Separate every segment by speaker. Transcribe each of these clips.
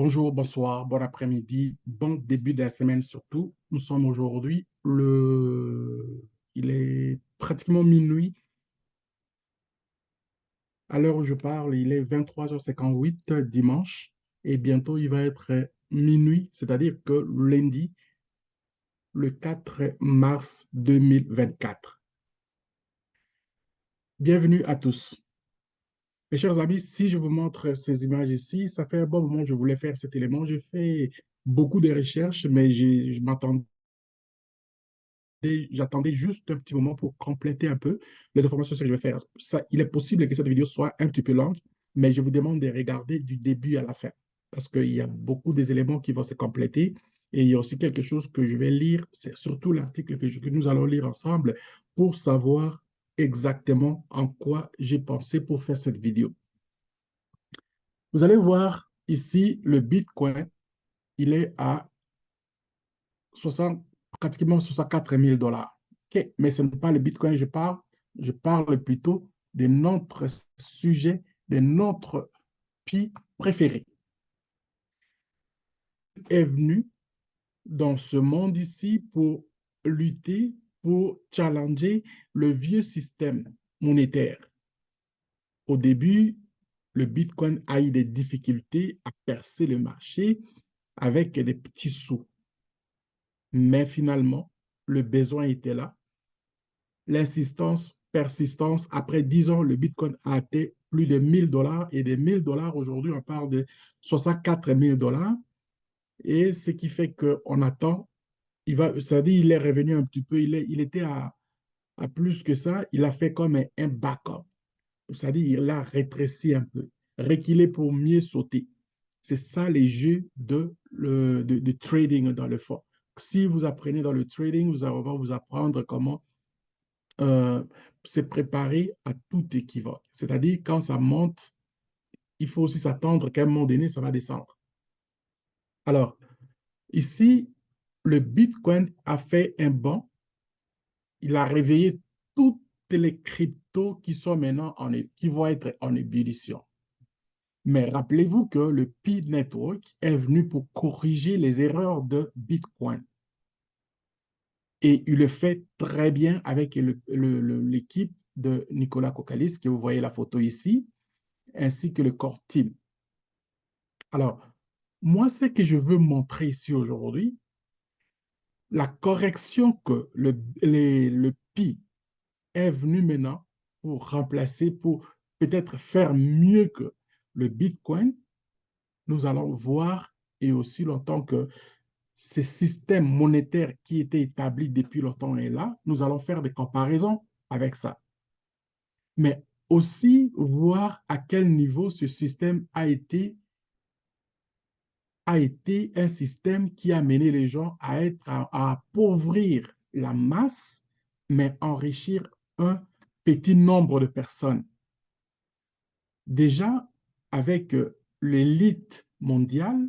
Speaker 1: Bonjour, bonsoir, bon après-midi, bon début de la semaine surtout. Nous sommes aujourd'hui Il est pratiquement minuit. À l'heure où je parle, il est 23h58 dimanche et bientôt il va être minuit, c'est-à-dire que lundi, le 4 mars 2024. Bienvenue à tous. Mes chers amis, si je vous montre ces images ici, ça fait un bon moment que je voulais faire cet élément. J'ai fait beaucoup de recherches, mais je m'attendais j'attendais juste un petit moment pour compléter un peu les informations que je vais faire. Ça, il est possible que cette vidéo soit un petit peu longue, mais je vous demande de regarder du début à la fin parce qu'il y a beaucoup des éléments qui vont se compléter et il y a aussi quelque chose que je vais lire, c'est surtout l'article que nous allons lire ensemble pour savoir exactement en quoi j'ai pensé pour faire cette vidéo. Vous allez voir ici le Bitcoin, il est à 60, pratiquement 64 000 dollars. OK, mais ce n'est pas le Bitcoin que je parle plutôt de notre sujet, de notre pays préféré. Est venu dans ce monde ici pour lutter, pour challenger le vieux système monétaire. Au début, le Bitcoin a eu des difficultés à percer le marché avec des petits sous. Mais finalement, le besoin était là. L'insistance, persistance, après 10 ans, le Bitcoin a atteint plus de 1000 dollars et des 1000 dollars, aujourd'hui, on parle de 64 000 dollars. Et ce qui fait qu'on attend, c'est-à-dire il est revenu un petit peu, il était à plus que ça, il a fait comme un backup. C'est-à-dire il a rétréci un peu, reculé pour mieux sauter. C'est ça les jeux de trading dans le fond. Si vous apprenez dans le trading, vous allez vous apprendre comment euh, se préparer à tout équivoque. C'est-à-dire, quand ça monte, il faut aussi s'attendre qu'à un moment donné, ça va descendre. Alors, ici, le Bitcoin a fait un bond. Il a réveillé toutes les cryptos qui sont maintenant qui vont être en ébullition. Mais rappelez-vous que le Pi Network est venu pour corriger les erreurs de Bitcoin. Et il le fait très bien avec l'équipe de Nicolas Kokalis, que vous voyez la photo ici, ainsi que le core team. Alors, moi, ce que je veux montrer ici aujourd'hui, la correction que le Pi est venu maintenant pour remplacer, pour peut-être faire mieux que le Bitcoin, nous allons voir, et aussi longtemps que ce système monétaire qui était établi depuis longtemps est là, nous allons faire des comparaisons avec ça. Mais aussi voir à quel niveau ce système a été un système qui a mené les gens à appauvrir la masse, mais enrichir un petit nombre de personnes. Déjà, avec l'élite mondiale,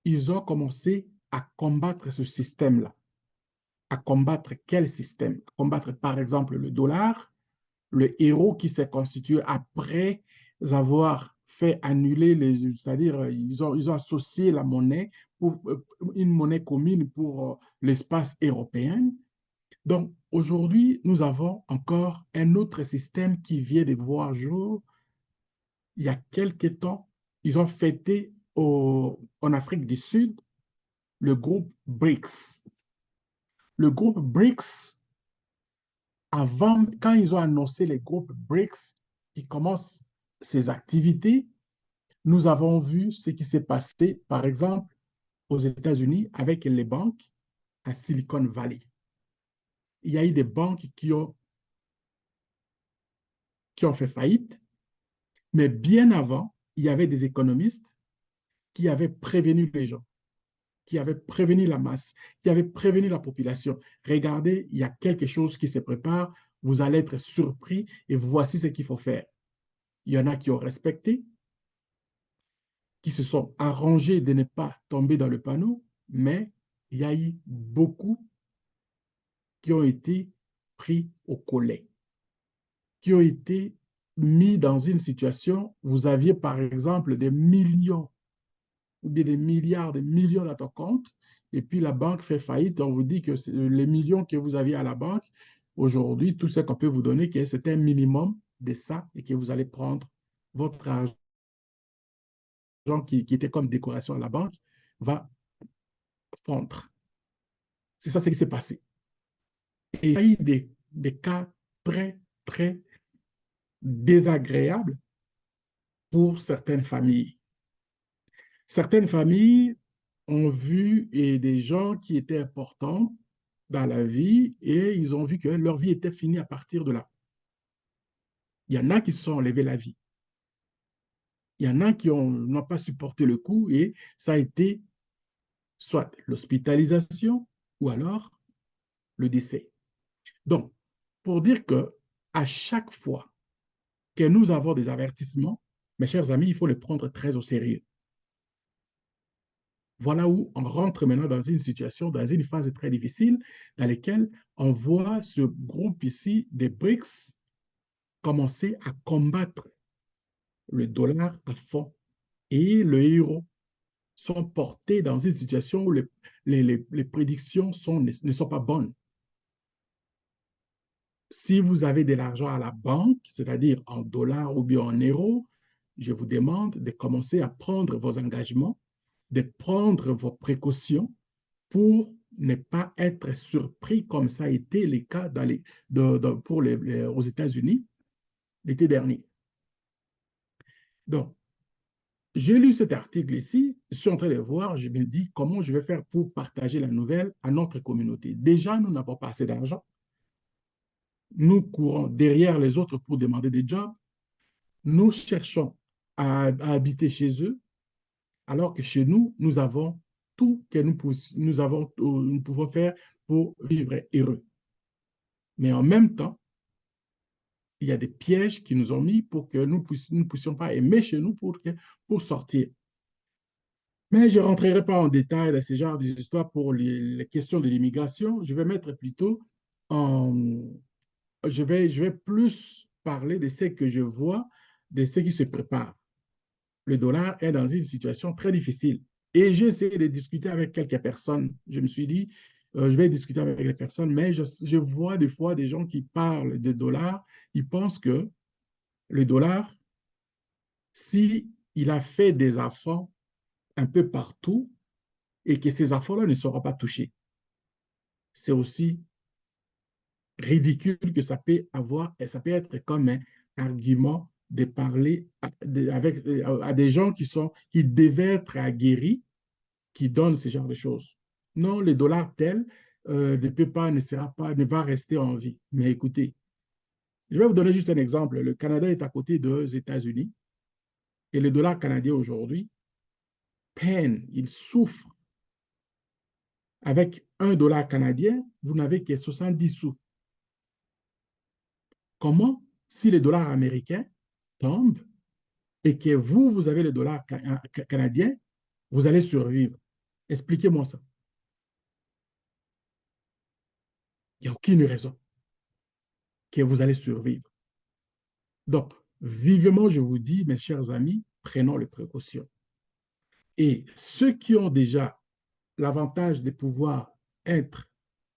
Speaker 1: ils ont commencé à combattre ce système-là. À combattre quel système? Combattre par exemple le dollar, le euro qui s'est constitué après avoir fait annuler c'est-à-dire ils ont associé la monnaie pour une monnaie commune pour l'espace européen. Donc aujourd'hui, nous avons encore un autre système qui vient de voir jour. Il y a quelques temps, ils ont fêté en Afrique du Sud le groupe BRICS. Le groupe BRICS, avant, quand ils ont annoncé les groupes BRICS qui commencent ses activités, nous avons vu ce qui s'est passé, par exemple, aux États-Unis avec les banques à Silicon Valley. Il y a eu des banques qui ont fait faillite, mais bien avant, il y avait des économistes qui avaient prévenu les gens, qui avaient prévenu la masse, qui avaient prévenu la population. Regardez, il y a quelque chose qui se prépare, vous allez être surpris et voici ce qu'il faut faire. Il y en a qui ont respecté, qui se sont arrangés de ne pas tomber dans le panneau, mais il y a eu beaucoup qui ont été pris au collet, qui ont été mis dans une situation, vous aviez par exemple des millions ou bien des milliards, des millions dans ton compte, et puis la banque fait faillite, on vous dit que les millions que vous aviez à la banque, aujourd'hui, tout ce qu'on peut vous donner, que c'est un minimum de ça, et que vous allez prendre votre argent qui était comme décoration à la banque, va fondre. C'est ça ce qui s'est passé. Et il y a eu des cas très, très désagréables pour certaines familles. Certaines familles ont vu des gens qui étaient importants dans la vie et ils ont vu que leur vie était finie à partir de là. Il y en a qui se sont enlevés la vie. Il y en a qui n'ont pas supporté le coup et ça a été soit l'hospitalisation ou alors le décès. Donc, pour dire que à chaque fois que nous avons des avertissements, mes chers amis, il faut les prendre très au sérieux. Voilà où on rentre maintenant dans une situation, dans une phase très difficile, dans laquelle on voit ce groupe ici des BRICS commencer à combattre le dollar à fond. Et le héros sont portés dans une situation où les prédictions ne sont pas bonnes. Si vous avez de l'argent à la banque, c'est-à-dire en dollars ou bien en euros, je vous demande de commencer à prendre vos engagements, de prendre vos précautions pour ne pas être surpris comme ça a été le cas aux États-Unis l'été dernier. Donc, j'ai lu cet article ici, je suis en train de voir, je me dis comment je vais faire pour partager la nouvelle à notre communauté. Déjà, nous n'avons pas assez d'argent. Nous courons derrière les autres pour demander des jobs. Nous cherchons à habiter chez eux, alors que chez nous, nous avons tout que nous pouvons faire pour vivre heureux. Mais en même temps, il y a des pièges qui nous ont mis pour que nous ne puissions pas aimer chez nous pour sortir. Mais je ne rentrerai pas en détail dans ce genre d'histoires pour les questions de l'immigration. Je vais mettre plutôt en... je vais plus parler de ce que je vois, de ce qui se prépare. Le dollar est dans une situation très difficile. Et j'ai essayé de discuter avec quelques personnes. Je me suis dit, je vais discuter avec les personnes, mais je vois des fois des gens qui parlent de dollars, ils pensent que le dollar, si il a fait des enfants un peu partout et que ces enfants-là ne seront pas touchés, c'est aussi ridicule que ça peut avoir, et ça peut être comme un argument de parler à des gens qui devaient être aguerris, qui donnent ce genre de choses. Non, le dollar tel ne peut pas, ne sera pas, ne va rester en vie. Mais écoutez, je vais vous donner juste un exemple. Le Canada est à côté des États-Unis et le dollar canadien aujourd'hui peine, il souffre. Avec $1 canadien, vous n'avez que 70 sous. Comment, si le dollar américain tombe et que vous avez le dollar canadien, vous allez survivre? Expliquez-moi ça. Il n'y a aucune raison que vous allez survivre. Donc, vivement, je vous dis, mes chers amis, prenons les précautions. Et ceux qui ont déjà l'avantage de pouvoir être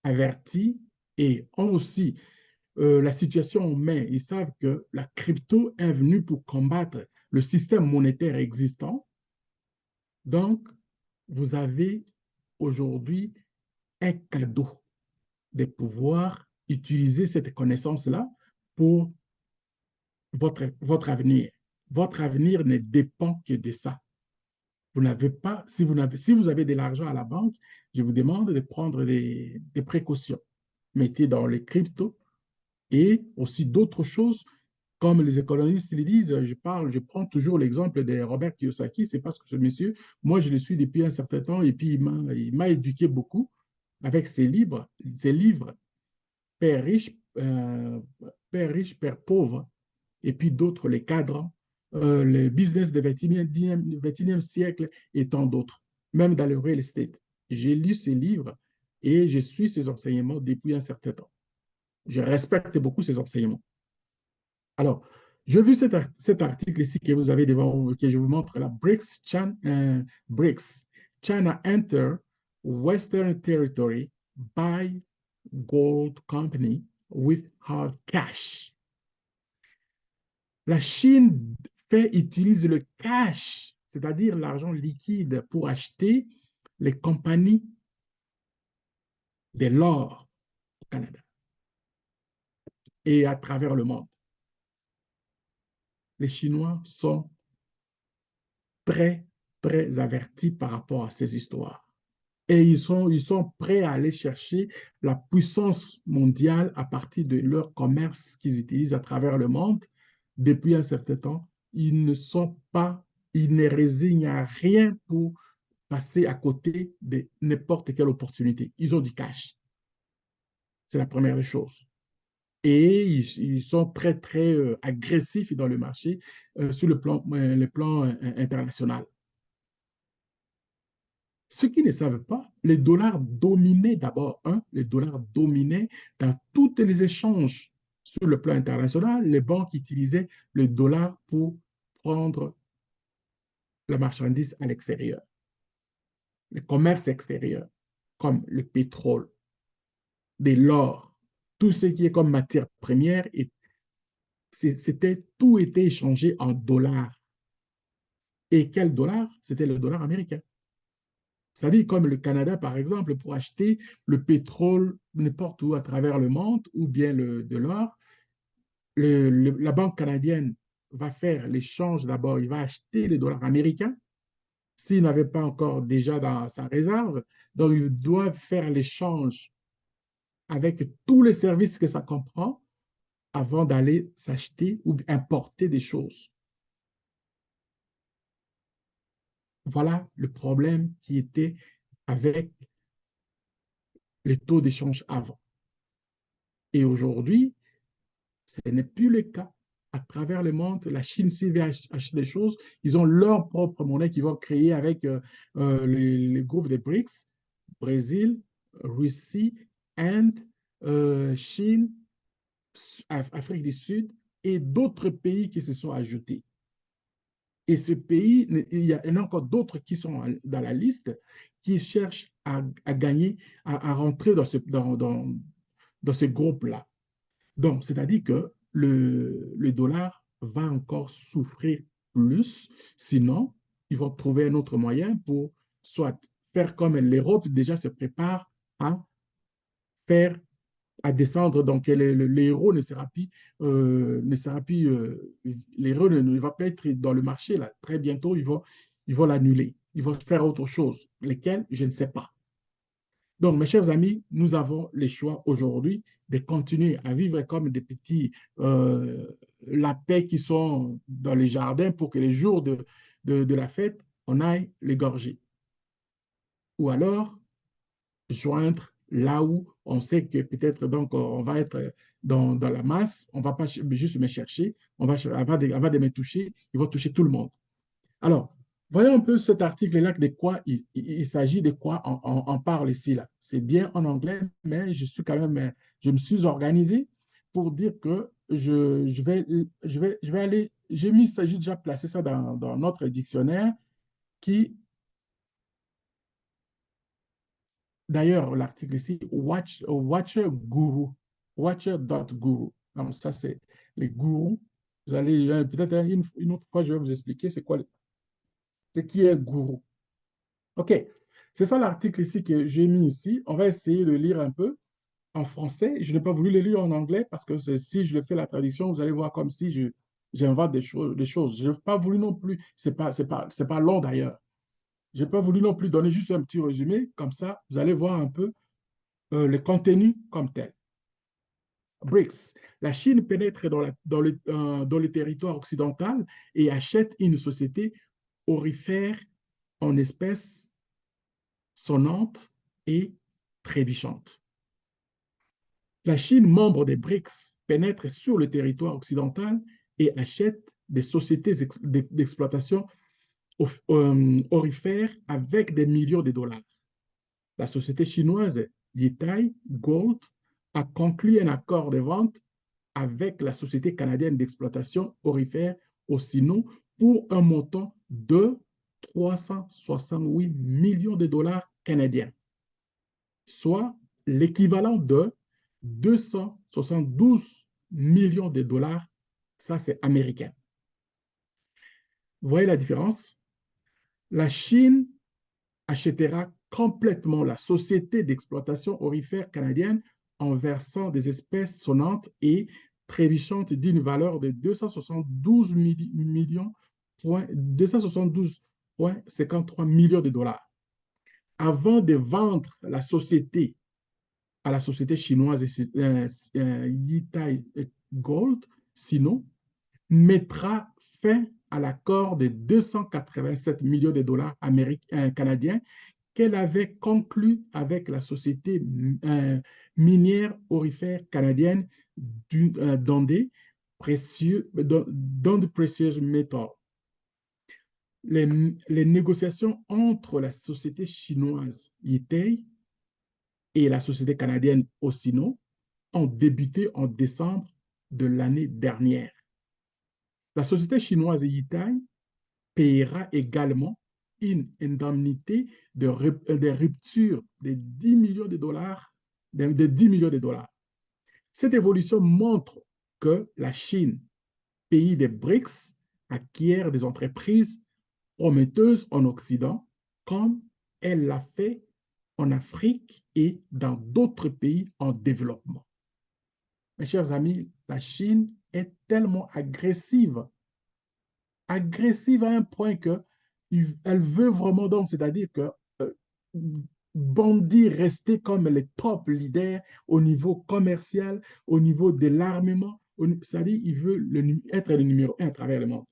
Speaker 1: avertis et ont aussi la situation en main, ils savent que la crypto est venue pour combattre le système monétaire existant. Donc, vous avez aujourd'hui un cadeau de pouvoir utiliser cette connaissance-là pour votre avenir. Votre avenir ne dépend que de ça. Vous n'avez pas, si vous avez de l'argent à la banque, je vous demande de prendre des précautions. Mettez dans les cryptos et aussi d'autres choses, comme les économistes le disent. Je prends toujours l'exemple de Robert Kiyosaki, c'est parce que ce monsieur, moi je le suis depuis un certain temps et puis il m'a éduqué beaucoup avec ses livres Père riche, Père riche, Père pauvre, et puis d'autres, les cadres, le business du 21e siècle et tant d'autres, même dans le real estate. J'ai lu ces livres et je suis ces enseignements depuis un certain temps. Je respecte beaucoup ces enseignements. Alors, J'ai vu cet article ici que vous avez devant vous, que je vous montre, la BRICS. China enter Western territory by gold company with hard cash. La Chine utilise le cash, c'est-à-dire l'argent liquide, pour acheter les compagnies de l'or au Canada et à travers le monde. Les Chinois sont très, très avertis par rapport à ces histoires. Et ils sont prêts à aller chercher la puissance mondiale à partir de leur commerce qu'ils utilisent à travers le monde depuis un certain temps. Ils ne résignent à rien pour passer à côté de n'importe quelle opportunité. Ils ont du cash. C'est la première des choses. Et ils sont très, très agressifs dans le marché sur le plan international. Ceux qui ne savent pas, les dollars dominaient d'abord, les dollars dominaient dans tous les échanges sur le plan international. Les banques utilisaient le dollar pour prendre la marchandise à l'extérieur, le commerce extérieur, comme le pétrole, de l'or, tout ce qui est comme matière première, tout était échangé en dollars. Et quel dollar? C'était le dollar américain. C'est-à-dire comme le Canada, par exemple, pour acheter le pétrole n'importe où à travers le monde ou bien de l'or, la banque canadienne va faire l'échange d'abord, il va acheter les dollars américains s'il n'avait pas encore déjà dans sa réserve. Donc, ils doivent faire l'échange avec tous les services que ça comprend avant d'aller s'acheter ou importer des choses. Voilà le problème qui était avec les taux d'échange avant. Et aujourd'hui, ce n'est plus le cas. À travers le monde, la Chine, s'il veut acheter des choses, ils ont leur propre monnaie qu'ils vont créer avec les groupes des BRICS, Brésil, Russie, Inde, Chine, Afrique du Sud et d'autres pays qui se sont ajoutés. Et ce pays, il y en a encore d'autres qui sont dans la liste qui cherchent à gagner, à rentrer dans ce groupe-là. Donc, c'est-à-dire que le dollar va encore souffrir plus, sinon, ils vont trouver un autre moyen pour soit faire comme l'Europe déjà se prépare à faire, à descendre, donc l'euro l'euro ne va pas être dans le marché, là. Très bientôt, ils vont l'annuler, ils vont faire autre chose, lesquels, je ne sais pas. Donc, mes chers amis, nous avons le choix aujourd'hui de continuer à vivre comme des petits lapins qui sont dans les jardins pour que les jours de la fête, on aille les gorger. Ou alors, joindre là où on sait que peut-être donc on va être dans la masse, on ne va pas juste me chercher, avant de me toucher, il va toucher tout le monde. Alors, voyons un peu cet article-là, de quoi il s'agit, de quoi on parle ici. Là. C'est bien en anglais, mais je me suis organisé pour dire que je vais aller, j'ai déjà placé ça dans notre dictionnaire qui, d'ailleurs, l'article ici, Watcher Guru, Watcher.guru. Donc, ça, c'est les gourous. Vous allez, peut-être une autre fois, je vais vous expliquer c'est qui est gourou. OK, c'est ça l'article ici que j'ai mis ici. On va essayer de lire un peu en français. Je n'ai pas voulu le lire en anglais parce que si je le fais la traduction, vous allez voir comme si j'invente des choses. Je n'ai pas voulu non plus, c'est pas long d'ailleurs. Je n'ai pas voulu non plus donner juste un petit résumé, comme ça, vous allez voir un peu le contenu comme tel. BRICS. La Chine pénètre dans le territoire occidental et achète une société aurifère en espèces sonnantes et trébuchantes. La Chine, membre des BRICS, pénètre sur le territoire occidental et achète des sociétés d'exploitation aurifères avec des millions de dollars. La société chinoise Yitai Gold a conclu un accord de vente avec la Société canadienne d'exploitation aurifère Ocino pour un montant de 368 millions de dollars canadiens, soit l'équivalent de 272 millions de dollars. Ça, c'est américain. Vous voyez la différence? La Chine achètera complètement la société d'exploitation aurifère canadienne en versant des espèces sonnantes et trébuchantes d'une valeur de 272,53 millions de dollars. Avant de vendre la société à la société chinoise Yitai Gold, Sino, mettra fin à l'accord de 287 millions de dollars canadiens qu'elle avait conclu avec la société minière aurifère canadienne Dundee Precious Metals. Les négociations entre la société chinoise Yitei et la société canadienne Ocino ont débuté en décembre de l'année dernière. La société chinoise Yitai paiera également une indemnité de rupture de 10 millions de dollars, de 10 millions de dollars. Cette évolution montre que la Chine, pays des BRICS, acquiert des entreprises prometteuses en Occident, comme elle l'a fait en Afrique et dans d'autres pays en développement. Mes chers amis, la Chine est tellement agressive à un point que elle veut vraiment donc, c'est-à-dire que bondir, rester comme les top leaders au niveau commercial, au niveau de l'armement, c'est-à-dire il veut être le numéro un à travers le monde.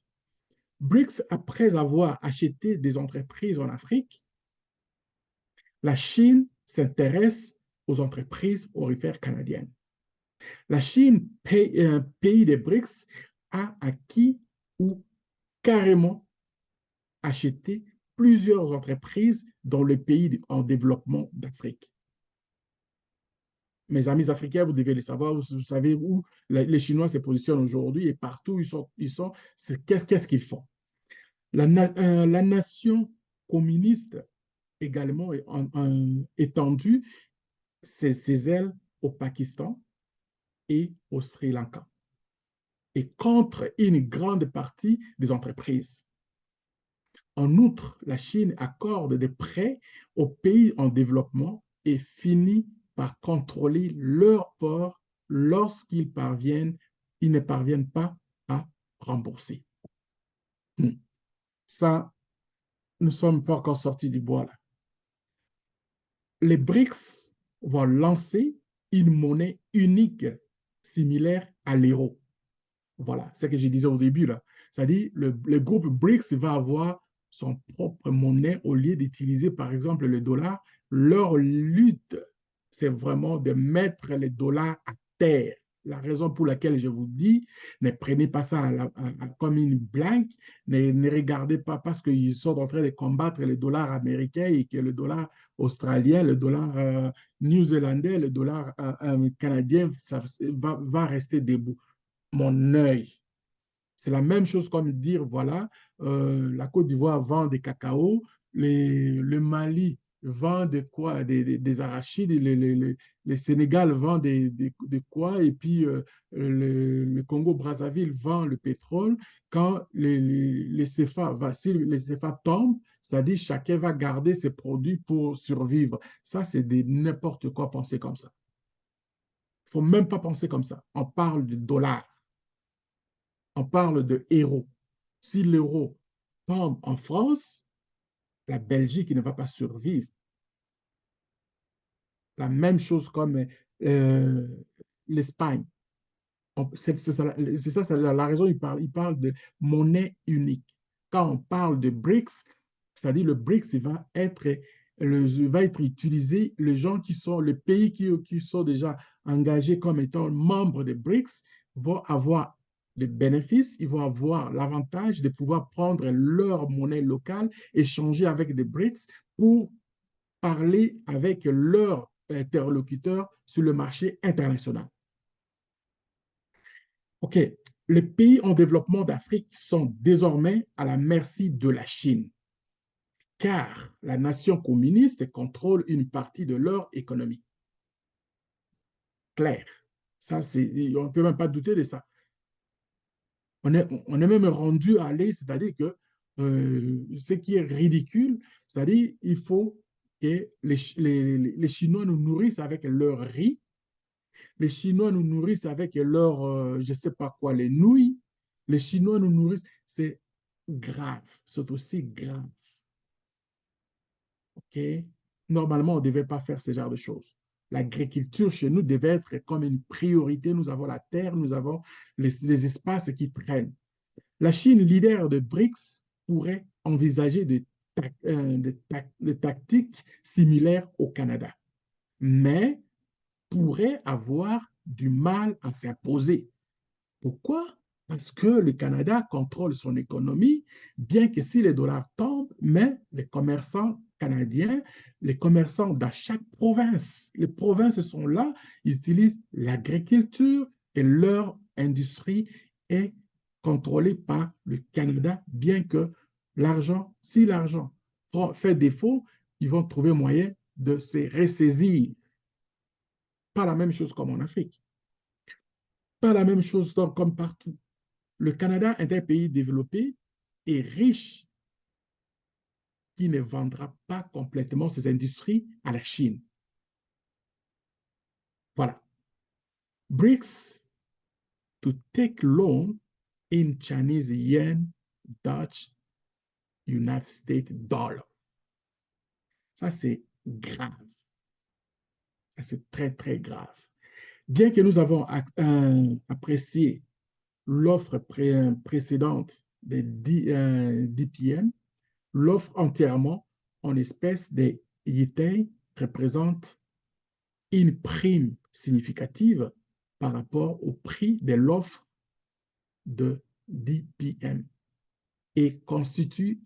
Speaker 1: BRICS, après avoir acheté des entreprises en Afrique, la Chine s'intéresse aux entreprises aurifères canadiennes. La Chine, pays des BRICS, a acquis ou carrément acheté plusieurs entreprises dans les pays en développement d'Afrique. Mes amis africains, vous devez le savoir, vous savez où les Chinois se positionnent aujourd'hui et partout ils sont qu'est-ce qu'ils font? La nation communiste également étendue ses ailes au Pakistan et au Sri Lanka et contre une grande partie des entreprises. En outre, la Chine accorde des prêts aux pays en développement et finit par contrôler leurs ports lorsqu'ils ne parviennent pas à rembourser. Ça, nous ne sommes pas encore sortis du bois là. Les BRICS vont lancer une monnaie unique similaire à l'euro. Voilà, c'est ce que je disais au début là. C'est-à-dire le groupe BRICS va avoir son propre monnaie au lieu d'utiliser par exemple le dollar. Leur lutte, c'est vraiment de mettre les dollars à terre. La raison pour laquelle je vous dis, ne prenez pas ça comme une blague, ne regardez pas parce qu'ils sont en train de combattre le dollar américain et que le dollar australien, le dollar néo-zélandais, le dollar canadien, ça va rester debout. Mon œil. C'est la même chose comme dire, voilà, la Côte d'Ivoire vend des cacao, le Mali vend quoi, des arachides, le Sénégal vend des quoi, et puis le Congo-Brazzaville vend le pétrole. Quand les CFA, si les CFA tombent, c'est-à-dire chacun va garder ses produits pour survivre. Ça, c'est n'importe quoi penser comme ça. Il ne faut même pas penser comme ça. On parle de dollars. On parle de héros. Si l'euro tombe en France, la Belgique ne va pas survivre. La même chose comme l'Espagne. C'est ça, c'est la raison, il parle de monnaie unique. Quand on parle de BRICS, c'est-à-dire le BRICS va être utilisé, les gens qui sont, les pays qui sont déjà engagés comme étant membres des BRICS vont avoir des bénéfices, ils vont avoir l'avantage de pouvoir prendre leur monnaie locale, échanger avec des BRICS pour parler avec leurs interlocuteurs sur le marché international. OK, les pays en développement d'Afrique sont désormais à la merci de la Chine, car la nation communiste contrôle une partie de leur économie. Clair. Ça, on ne peut même pas douter de ça. On est même rendu à aller, c'est-à-dire que ce qui est ridicule, c'est-à-dire il faut que les Chinois nous nourrissent avec leur riz, les Chinois nous nourrissent avec leur, je ne sais pas quoi, les nouilles, les Chinois nous nourrissent, c'est grave, c'est aussi grave. OK? Normalement, on ne devait pas faire ce genre de choses. L'agriculture chez nous devait être comme une priorité. Nous avons la terre, nous avons les espaces qui traînent. La Chine, leader de BRICS, pourrait envisager des tactiques similaires au Canada, mais pourrait avoir du mal à s'imposer. Pourquoi? Parce que le Canada contrôle son économie, bien que si les dollars tombent, mais les commerçants canadiens, les commerçants dans chaque province, les provinces sont là, ils utilisent l'agriculture et leur industrie est contrôlée par le Canada, bien que l'argent, si l'argent fait défaut, ils vont trouver moyen de se ressaisir. Pas la même chose comme en Afrique, pas la même chose comme partout. Le Canada est un pays développé et riche qui ne vendra pas complètement ses industries à la Chine. Voilà. BRICS to take loan in Chinese yen, Dutch, United States dollar. Ça, c'est grave. Ça, c'est très, très grave. Bien que nous avons apprécié l'offre précédente des DPM, l'offre entièrement en espèces des yétais représente une prime significative par rapport au prix de l'offre de DPM et constitue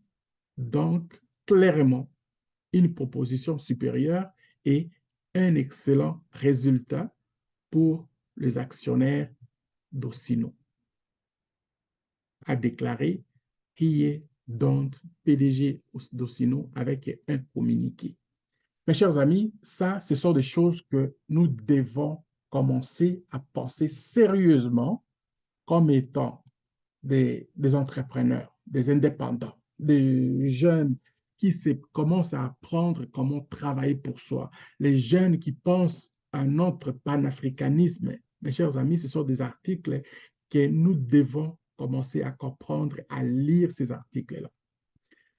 Speaker 1: donc clairement une proposition supérieure et un excellent résultat pour les actionnaires d'Ossino, a déclaré Hiye Dont, PDG d'Ossino, avec un communiqué. Mes chers amis, ça, ce sont des choses que nous devons commencer à penser sérieusement comme étant des entrepreneurs, des indépendants, des jeunes qui commencent à apprendre comment travailler pour soi, les jeunes qui pensent à notre panafricanisme. Mes chers amis, ce sont des articles que nous devons commencer à comprendre, à lire ces articles-là,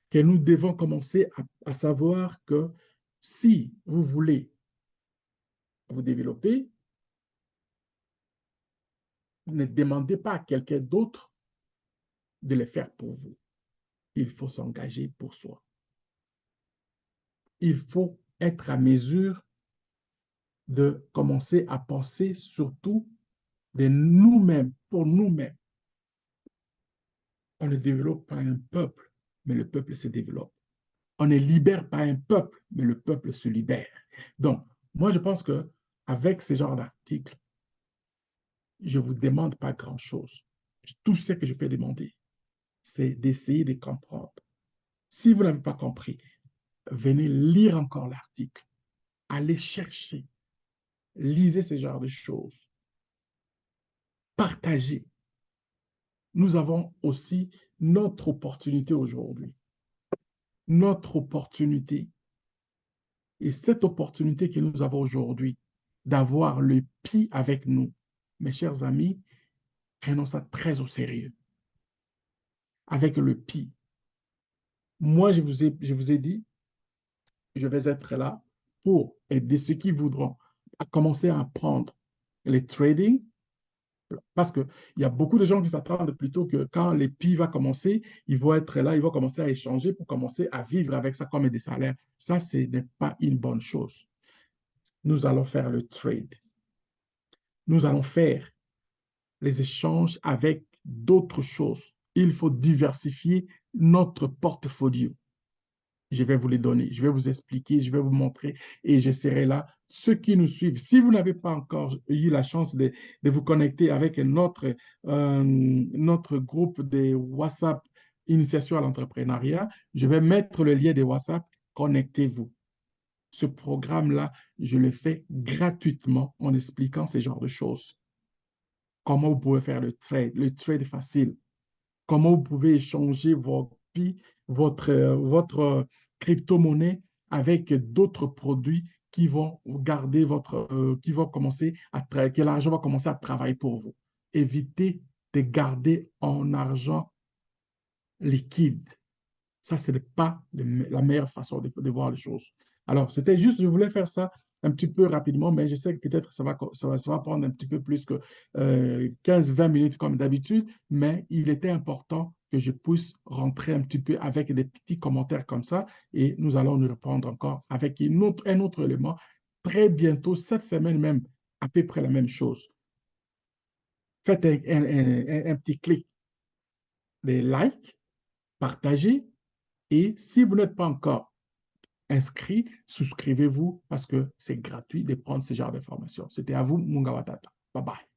Speaker 1: que nous devons commencer à savoir que si vous voulez vous développer, ne demandez pas à quelqu'un d'autre de le faire pour vous. Il faut s'engager pour soi. Il faut être à mesure de commencer à penser surtout de nous-mêmes, pour nous-mêmes. On ne développe pas un peuple, mais le peuple se développe. On ne libère pas un peuple, mais le peuple se libère. Donc, moi, je pense qu'avec ce genre d'articles, je ne vous demande pas grand-chose. Tout ce que je peux demander, c'est d'essayer de comprendre. Si vous n'avez pas compris, venez lire encore l'article. Allez chercher. Lisez ce genre de choses. Partagez. Nous avons aussi notre opportunité aujourd'hui. Notre opportunité. Et cette opportunité que nous avons aujourd'hui d'avoir le PI avec nous, mes chers amis, prenons ça très au sérieux. Avec le PI. Moi, je vous ai dit, je vais être là pour aider ceux qui voudront à commencer à apprendre les trading, parce qu'il y a beaucoup de gens qui s'attendent plutôt que quand les PI va commencer, ils vont être là, ils vont commencer à échanger pour commencer à vivre avec ça comme des salaires. Ça, ce n'est pas une bonne chose. Nous allons faire le trade. Nous allons faire les échanges avec d'autres choses. Il faut diversifier notre portfolio. je vais vous les donner, je vais vous expliquer, je vais vous montrer et je serai là. Ceux qui nous suivent, si vous n'avez pas encore eu la chance de vous connecter avec notre groupe de WhatsApp Initiation à l'entrepreneuriat, je vais mettre le lien de WhatsApp, connectez-vous. Ce programme-là, je le fais gratuitement en expliquant ce genre de choses. Comment vous pouvez faire le trade facile, comment vous pouvez échanger votre crypto-monnaie avec d'autres produits qui vont garder qui vont commencer que l'argent va commencer à travailler pour vous. Évitez de garder en argent liquide. Ça, ce n'est pas la meilleure façon de voir les choses. Alors, c'était juste, je voulais faire ça un petit peu rapidement, mais je sais que peut-être ça va prendre un petit peu plus que 15-20 minutes comme d'habitude, mais il était important que je puisse rentrer un petit peu avec des petits commentaires comme ça et nous allons nous reprendre encore avec un autre élément très bientôt, cette semaine même, à peu près la même chose. Faites un petit clic, des likes, partagez et si vous n'êtes pas encore inscrit, souscrivez-vous parce que c'est gratuit de prendre ce genre d'informations. C'était à vous, Mungawatata. Bye bye.